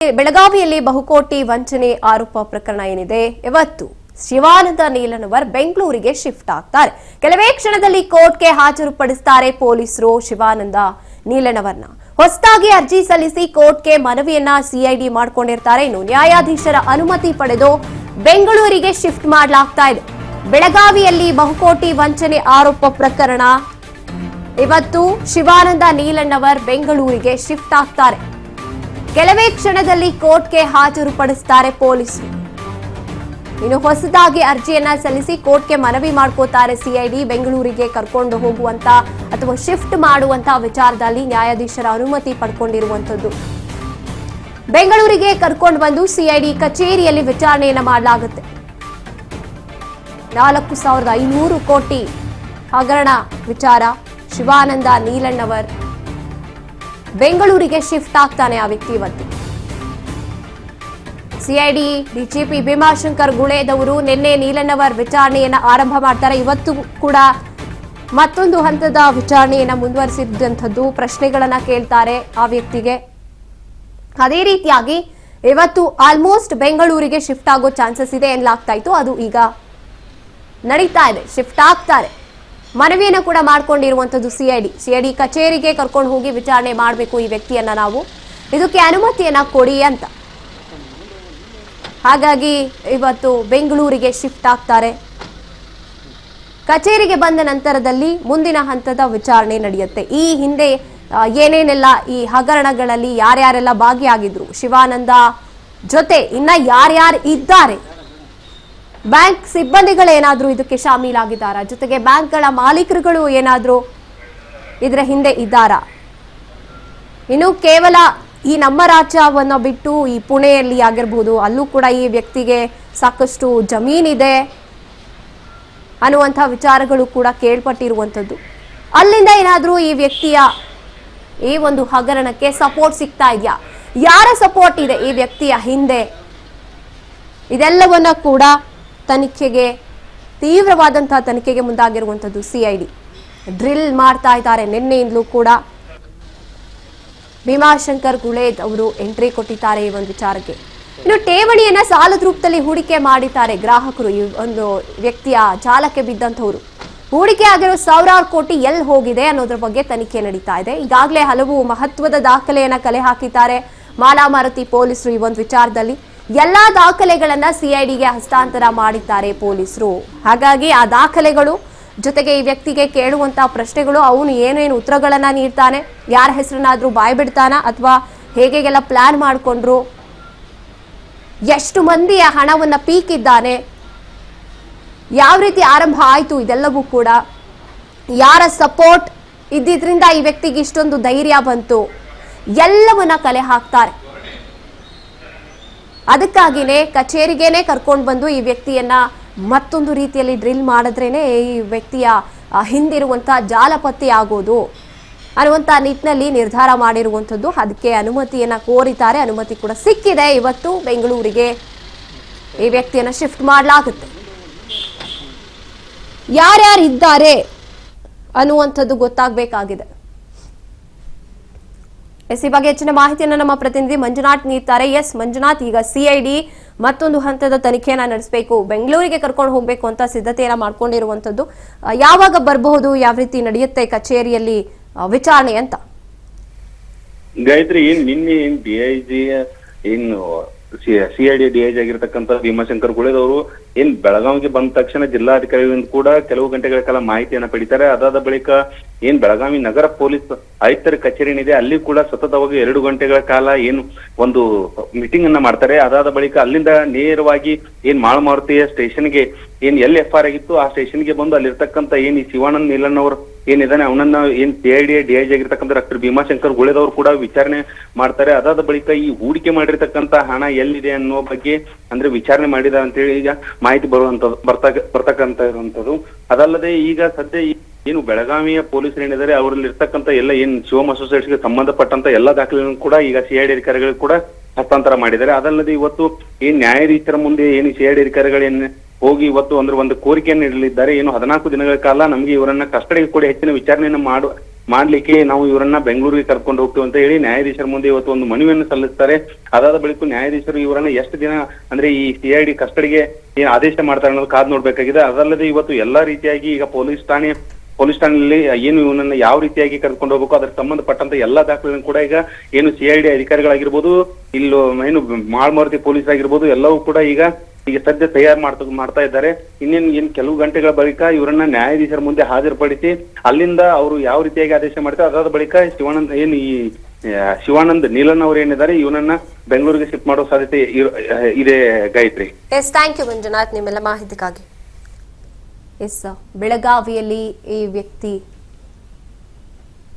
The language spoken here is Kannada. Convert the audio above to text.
ಬೆಳಗಾವಿಯಲ್ಲಿ ಬಹುಕೋಟಿ ವಂಚನೆ ಆರೋಪ ಪ್ರಕರಣ ಏನಿದೆ ಇವತ್ತು ಶಿವಾನಂದ ನೀಲನವರ್ ಬೆಂಗಳೂರಿಗೆ ಶಿಫ್ಟ್ ಆಗ್ತಾರೆ. ಕೆಲವೇ ಕ್ಷಣದಲ್ಲಿ ಕೋರ್ಟ್ಗೆ ಹಾಜರುಪಡಿಸುತ್ತಾರೆ ಪೊಲೀಸರು ಶಿವಾನಂದ ನೀಲನವರ್ನ. ಹೊಸದಾಗಿ ಅರ್ಜಿ ಸಲ್ಲಿಸಿ ಕೋರ್ಟ್ಗೆ ಮನವಿಯನ್ನ ಸಿಐಡಿ ಮಾಡಿಕೊಂಡಿರ್ತಾರೆ. ಇನ್ನು ನ್ಯಾಯಾಧೀಶರ ಅನುಮತಿ ಪಡೆದು ಬೆಂಗಳೂರಿಗೆ ಶಿಫ್ಟ್ ಮಾಡಲಾಗ್ತಾ ಇದೆ. ಬೆಳಗಾವಿಯಲ್ಲಿ ಬಹುಕೋಟಿ ವಂಚನೆ ಆರೋಪ ಪ್ರಕರಣ ಇವತ್ತು ಶಿವಾನಂದ ನೀಲನವರ್ ಬೆಂಗಳೂರಿಗೆ ಶಿಫ್ಟ್ ಆಗ್ತಾರೆ. ಕೆಲವೇ ಕ್ಷಣದಲ್ಲಿ ಕೋರ್ಟ್ಗೆ ಹಾಜರುಪಡಿಸುತ್ತಾರೆ ಪೊಲೀಸರು. ಇನ್ನು ಹೊಸದಾಗಿ ಅರ್ಜಿಯನ್ನ ಸಲ್ಲಿಸಿ ಕೋರ್ಟ್ಗೆ ಮನವಿ ಮಾಡ್ಕೋತಾರೆ ಸಿಐಡಿ. ಬೆಂಗಳೂರಿಗೆ ಕರ್ಕೊಂಡು ಹೋಗುವಂತ ಅಥವಾ ಶಿಫ್ಟ್ ಮಾಡುವಂತ ವಿಚಾರದಲ್ಲಿ ನ್ಯಾಯಾಧೀಶರ ಅನುಮತಿ ಪಡ್ಕೊಂಡಿರುವಂತದ್ದು. ಬೆಂಗಳೂರಿಗೆ ಕರ್ಕೊಂಡು ಬಂದು ಸಿಐಡಿ ಕಚೇರಿಯಲ್ಲಿ ವಿಚಾರಣೆಯನ್ನ ಮಾಡಲಾಗುತ್ತೆ. 4,500 ಕೋಟಿ ಹಗರಣ ವಿಚಾರ. ಶಿವಾನಂದ ನೀಲಣ್ಣವರ್ ಬೆಂಗಳೂರಿಗೆ ಶಿಫ್ಟ್ ಆಗ್ತಾನೆ ಆ ವ್ಯಕ್ತಿ ಇವತ್ತು. ಸಿಐಡಿ ಡಿಜಿಪಿ ಭೀಮಾಶಂಕರ್ ಗುಳೇದವರು ನಿನ್ನೆ ನೀಲಣ್ಣವರ್ ವಿಚಾರಣೆಯನ್ನ ಆರಂಭ ಮಾಡ್ತಾರೆ. ಇವತ್ತು ಕೂಡ ಮತ್ತೊಂದು ಹಂತದ ವಿಚಾರಣೆಯನ್ನ ಮುಂದುವರಿಸಿದಂಥದ್ದು. ಪ್ರಶ್ನೆಗಳನ್ನ ಕೇಳ್ತಾರೆ ಆ ವ್ಯಕ್ತಿಗೆ. ಅದೇ ರೀತಿಯಾಗಿ ಇವತ್ತು ಆಲ್ಮೋಸ್ಟ್ ಬೆಂಗಳೂರಿಗೆ ಶಿಫ್ಟ್ ಆಗೋ ಚಾನ್ಸಸ್ ಇದೆ ಎನ್ನಲಾಗ್ತಾ ಇತ್ತು. ಅದು ಈಗ ನಡೀತಾ ಇದೆ. ಶಿಫ್ಟ್ ಆಗ್ತಾರೆ. ಮನವಿಯನ್ನು ಕೂಡ ಮಾಡ್ಕೊಂಡಿರುವಂತದ್ದು ಸಿಐಡಿ ಕಚೇರಿಗೆ ಕರ್ಕೊಂಡು ಹೋಗಿ ವಿಚಾರಣೆ ಮಾಡಬೇಕು ಈ ವ್ಯಕ್ತಿಯನ್ನ, ನಾವು ಇದಕ್ಕೆ ಅನುಮತಿಯನ್ನ ಕೊಡಿ ಅಂತ. ಹಾಗಾಗಿ ಇವತ್ತು ಬೆಂಗಳೂರಿಗೆ ಶಿಫ್ಟ್ ಆಗ್ತಾರೆ. ಕಚೇರಿಗೆ ಬಂದ ನಂತರದಲ್ಲಿ ಮುಂದಿನ ಹಂತದ ವಿಚಾರಣೆ ನಡೆಯುತ್ತೆ. ಈ ಹಿಂದೆ ಏನೇನೆಲ್ಲ ಈ ಹಗರಣಗಳಲ್ಲಿ ಯಾರ್ಯಾರೆಲ್ಲ ಭಾಗಿಯಾಗಿದ್ರು, ಶಿವಾನಂದ ಜೊತೆ ಇನ್ನ ಯಾರ್ಯಾರು ಇದ್ದಾರೆ, ಬ್ಯಾಂಕ್ ಸಿಬ್ಬಂದಿಗಳೇನಾದ್ರೂ ಇದಕ್ಕೆ ಶಾಮೀಲಾಗಿದ್ದಾರಾ, ಜೊತೆಗೆ ಬ್ಯಾಂಕ್ಗಳ ಮಾಲೀಕರುಗಳು ಏನಾದ್ರೂ ಇದರ ಹಿಂದೆ ಇದ್ದಾರಾ, ಇನ್ನು ಕೇವಲ ಈ ನಮ್ಮ ರಾಜ್ಯವನ್ನ ಬಿಟ್ಟು ಈ ಪುಣೆಯಲ್ಲಿ ಆಗಿರಬಹುದು, ಅಲ್ಲೂ ಕೂಡ ಈ ವ್ಯಕ್ತಿಗೆ ಸಾಕಷ್ಟು ಜಮೀನಿದೆ ಅನ್ನುವಂಥ ವಿಚಾರಗಳು ಕೂಡ ಕೇಳ್ಪಟ್ಟಿರುವಂಥದ್ದು. ಅಲ್ಲಿಂದ ಏನಾದ್ರೂ ಈ ವ್ಯಕ್ತಿಯ ಈ ಒಂದು ಹಗರಣಕ್ಕೆ ಸಪೋರ್ಟ್ ಸಿಗ್ತಾ ಇದೆಯಾ, ಯಾರ ಸಪೋರ್ಟ್ ಇದೆ ಈ ವ್ಯಕ್ತಿಯ ಹಿಂದೆ, ಇದೆಲ್ಲವನ್ನ ಕೂಡ ತನಿಖೆಗೆ ತೀವ್ರವಾದಂತಹ ತನಿಖೆಗೆ ಮುಂದಾಗಿರುವಂಥದ್ದು ಸಿಐಡಿ. ಡ್ರಿಲ್ ಮಾಡ್ತಾ ಇದ್ದಾರೆ. ನಿನ್ನೆಯಿಂದಲೂ ಕೂಡ ಭೀಮಾಶಂಕರ್ ಗುಳೇದ್ ಅವರು ಎಂಟ್ರಿ ಕೊಟ್ಟಿದ್ದಾರೆ ಈ ಒಂದು ವಿಚಾರಕ್ಕೆ. ಇನ್ನು ಠೇವಣಿಯನ್ನ ಸಾಲದ ರೂಪದಲ್ಲಿ ಹೂಡಿಕೆ ಮಾಡಿದ್ದಾರೆ ಗ್ರಾಹಕರು. ಈ ಒಂದು ವ್ಯಕ್ತಿಯ ಜಾಲಕ್ಕೆ ಬಿದ್ದಂಥವ್ರು ಹೂಡಿಕೆ ಆಗಿರೋ ಸಾವಿರಾರು ಕೋಟಿ ಎಲ್ಲಿ ಹೋಗಿದೆ ಅನ್ನೋದ್ರ ಬಗ್ಗೆ ತನಿಖೆ ನಡೀತಾ ಇದೆ. ಈಗಾಗಲೇ ಹಲವು ಮಹತ್ವದ ದಾಖಲೆಯನ್ನ ಕಲೆ ಹಾಕಿದ್ದಾರೆ ಮಾಲಾಮಾರುತಿ ಪೊಲೀಸರು. ಈ ಒಂದು ವಿಚಾರದಲ್ಲಿ ಎಲ್ಲಾ ದಾಖಲೆಗಳನ್ನ ಸಿಐಡಿಗೆ ಹಸ್ತಾಂತರ ಮಾಡಿದ್ದಾರೆ ಪೊಲೀಸರು. ಹಾಗಾಗಿ ಆ ದಾಖಲೆಗಳು ಜೊತೆಗೆ ಈ ವ್ಯಕ್ತಿಗೆ ಕೇಳುವಂತಹ ಪ್ರಶ್ನೆಗಳು, ಅವನು ಏನೇನು ಉತ್ತರಗಳನ್ನ ನೀಡ್ತಾನೆ, ಯಾರ ಹೆಸರನ್ನಾದ್ರೂ ಬಾಯ್ ಬಿಡ್ತಾನ ಅಥವಾ ಹೇಗೆಲ್ಲ ಪ್ಲಾನ್ ಮಾಡಿಕೊಂಡ್ರು, ಎಷ್ಟು ಮಂದಿಯ ಹಣವನ್ನ ಪೀಕಿದ್ದಾನೆ, ಯಾವ ರೀತಿ ಆರಂಭ ಆಯ್ತು, ಇದೆಲ್ಲವೂ ಕೂಡ ಯಾರ ಸಪೋರ್ಟ್ ಇದ್ದಿದ್ರಿಂದ ಈ ವ್ಯಕ್ತಿಗೆ ಇಷ್ಟೊಂದು ಧೈರ್ಯ ಬಂತು, ಎಲ್ಲವನ್ನ ಕಲೆ ಹಾಕ್ತಾರೆ. ಅದಕ್ಕಾಗಿನೇ ಕಚೇರಿಗೇನೆ ಕರ್ಕೊಂಡು ಬಂದು ಈ ವ್ಯಕ್ತಿಯನ್ನ ಮತ್ತೊಂದು ರೀತಿಯಲ್ಲಿ ಡ್ರಿಲ್ ಮಾಡಿದ್ರೇನೆ ಈ ವ್ಯಕ್ತಿಯ ಹಿಂದಿರುವಂತಹ ಜಾಲಪತ್ತೆ ಆಗೋದು ಅನ್ನುವಂಥ ನಿಟ್ಟಿನಲ್ಲಿ ನಿರ್ಧಾರ ಮಾಡಿರುವಂಥದ್ದು. ಅದಕ್ಕೆ ಅನುಮತಿಯನ್ನ ಕೋರಿದ್ದಾರೆ. ಅನುಮತಿ ಕೂಡ ಸಿಕ್ಕಿದೆ. ಇವತ್ತು ಬೆಂಗಳೂರಿಗೆ ಈ ವ್ಯಕ್ತಿಯನ್ನ ಶಿಫ್ಟ್ ಮಾಡಲಾಗುತ್ತೆ. ಯಾರ್ಯಾರು ಇದ್ದಾರೆ ಅನ್ನುವಂಥದ್ದು ಗೊತ್ತಾಗಬೇಕಾಗಿದೆ. ಈ ಬಗ್ಗೆ ಹೆಚ್ಚಿನ ಮಾಹಿತಿಯನ್ನು ನಮ್ಮ ಪ್ರತಿನಿಧಿ ಮಂಜುನಾಥ್ ನೀಡ್ತಾರೆ. ಎಸ್ ಮಂಜುನಾಥ್, ಈಗ ಸಿಐಡಿ ಮತ್ತೊಂದು ಹಂತದ ತನಿಖೆಯನ್ನ ನಡೆಸಬೇಕು, ಬೆಂಗಳೂರಿಗೆ ಕರ್ಕೊಂಡು ಹೋಗ್ಬೇಕು ಅಂತ ಸಿದ್ಧತೆಯನ್ನ ಮಾಡ್ಕೊಂಡಿರುವಂತದ್ದು. ಯಾವಾಗ ಬರಬಹುದು, ಯಾವ ರೀತಿ ನಡೆಯುತ್ತೆ ಕಚೇರಿಯಲ್ಲಿ ವಿಚಾರಣೆ ಅಂತ? ಗಾಯತ್ರಿ, ನಿನ್ನೆ ಡಿಐಜಿ ಸಿಐಡಿ ಡಿಐಜಿ ಆಗಿರ್ತಕ್ಕಂಥ ಭೀಮಾಶಂಕರ್ ಗುಳೇದವರು ಬೆಳಗಾವಿಗೆ ಬಂದ ತಕ್ಷಣ ಜಿಲ್ಲಾಧಿಕಾರಿಗಳಿಂದ ಕೂಡ ಕೆಲವು ಗಂಟೆಗಳ ಕಾಲ ಮಾಹಿತಿಯನ್ನ ಪಡಿತಾರೆ. ಅದಾದ ಬಳಿಕ ಬೆಳಗಾವಿ ನಗರ ಪೊಲೀಸ್ ಆಯುಕ್ತರ ಕಚೇರಿ ಏನಿದೆ ಅಲ್ಲಿ ಕೂಡ ಸತತವಾಗಿ 2 ಗಂಟೆಗಳ ಕಾಲ ಒಂದು ಮೀಟಿಂಗ್ ಅನ್ನ ಮಾಡ್ತಾರೆ. ಅದಾದ ಬಳಿಕ ಅಲ್ಲಿಂದ ನೇರವಾಗಿ ಮಾಳಮಾರುತಿಯ ಸ್ಟೇಷನ್ಗೆ ಎಲ್ಲಿ FIR ಆಗಿತ್ತು ಆ ಸ್ಟೇಷನ್ಗೆ ಬಂದು ಅಲ್ಲಿರ್ತಕ್ಕಂಥ ಈ ಶಿವಾನಂದ ನೀಲಣ್ಣವರು ಏನಿದಾನೆ ಅವನನ್ನ ಸಿಐಡಿ ಡಿಐಜಿ ಆಗಿರ್ತಕ್ಕಂಥ ಡಾಕ್ಟರ್ ಭೀಮಾಶಂಕರ್ ಗುಳೇದವರು ಕೂಡ ವಿಚಾರಣೆ ಮಾಡ್ತಾರೆ. ಅದಾದ ಬಳಿಕ ಈ ಹೂಡಿಕೆ ಮಾಡಿರ್ತಕ್ಕಂಥ ಹಣ ಎಲ್ಲಿದೆ ಅನ್ನೋ ಬಗ್ಗೆ ವಿಚಾರಣೆ ಮಾಡಿದ ಅಂತೇಳಿ ಈಗ ಮಾಹಿತಿ ಬರ್ತಕ್ಕಂತ ಇರುವಂತದ್ದು. ಅದಲ್ಲದೆ ಈಗ ಸದ್ಯ ಬೆಳಗಾವಿಯ ಪೊಲೀಸರು ಏನಿದ್ದಾರೆ ಅವರಲ್ಲಿ ಇರ್ತಕ್ಕಂಥ ಎಲ್ಲ ಶಿವಮ್ ಅಸೋಸಿಯೇಟ್ಸ್ಗೆ ಸಂಬಂಧಪಟ್ಟಂತ ಎಲ್ಲಾ ದಾಖಲೆಗಳನ್ನು ಕೂಡ ಈಗ ಸಿಐಡಿ ಅಧಿಕಾರಿಗಳು ಕೂಡ ಹಸ್ತಾಂತರ ಮಾಡಿದ್ದಾರೆ. ಅದಲ್ಲದೆ ಇವತ್ತು ನ್ಯಾಯಾಧೀಶರ ಮುಂದೆ ಸಿಐಡಿ ಅಧಿಕಾರಿಗಳು ಹೋಗಿ ಇವತ್ತು ಒಂದು ಕೋರಿಕೆಯನ್ನು ನೀಡಲಿದ್ದಾರೆ. 14 ದಿನಗಳ ಕಾಲ ನಮ್ಗೆ ಇವರನ್ನ ಕಸ್ಟಡಿಗೆ ಕೊಡಿ, ಹೆಚ್ಚಿನ ವಿಚಾರಣೆಯನ್ನು ಮಾಡ್ಲಿಕ್ಕೆ ನಾವು ಇವರನ್ನ ಬೆಂಗಳೂರಿಗೆ ಕರ್ಕೊಂಡು ಹೋಗ್ತೀವಿ ಅಂತ ಹೇಳಿ ನ್ಯಾಯಾಧೀಶರ ಮುಂದೆ ಇವತ್ತು ಒಂದು ಮನವಿಯನ್ನು ಸಲ್ಲಿಸ್ತಾರೆ. ಅದಾದ ಬಳಿಕ ನ್ಯಾಯಾಧೀಶರು ಇವರನ್ನ ಎಷ್ಟು ದಿನ ಅಂದ್ರೆ ಈ CID ಕಸ್ಟಡಿಗೆ ಏನ್ ಆದೇಶ ಮಾಡ್ತಾರೆ ಅನ್ನೋದು ಕಾದ್ ನೋಡ್ಬೇಕಾಗಿದೆ. ಅದಲ್ಲದೆ ಇವತ್ತು ಎಲ್ಲಾ ರೀತಿಯಾಗಿ ಈಗ ಪೊಲೀಸ್ ಠಾಣೆಯಲ್ಲಿ ಏನು ಇವನನ್ನ ಯಾವ ರೀತಿಯಾಗಿ ಕರ್ಕೊಂಡು ಹೋಗ್ಬೇಕು ಅದಕ್ಕೆ ಸಂಬಂಧಪಟ್ಟಂತ ಎಲ್ಲಾ ದಾಖಲೆಗಳನ್ನು ಕೂಡ ಈಗ ಏನು CID ಅಧಿಕಾರಿಗಳಾಗಿರ್ಬೋದು, ಇಲ್ಲೋ ಏನು ಮಾಳ್ಮಾರುತಿ ಪೊಲೀಸ್ ಆಗಿರ್ಬೋದು, ಎಲ್ಲವೂ ಕೂಡ ಈಗ ಸದ್ಯ ತಯಾರು ಮಾಡ್ತಾ ಇದ್ದಾರೆ. ಏನ್ ಕೆಲವು ಗಂಟೆಗಳ ಬಳಿಕ ಇವರನ್ನ ನ್ಯಾಯಾಧೀಶರ ಮುಂದೆ ಹಾಜರುಪಡಿಸಿ ಅಲ್ಲಿಂದ ಅವರು ಯಾವ ರೀತಿಯಾಗಿ ಆದೇಶ ಮಾಡ್ತಾರೆ ಅದಾದ ಬಳಿಕ ಶಿವಾನಂದ್ ನೀಲನ್ ಅವರು ಏನಿದ್ದಾರೆ ಇವನನ್ನ ಬೆಂಗಳೂರಿಗೆ ಶಿಫ್ಟ್ ಮಾಡೋ ಸಾಧ್ಯತೆ ಇದೆ Gayatri. Yes, thank you Manjunath ನಿಮ್ಮೆಲ್ಲ ಮಾಹಿತಿಗಾಗಿ. ಎಸ್, ಬೆಳಗಾವಿಯಲ್ಲಿ ಈ ವ್ಯಕ್ತಿ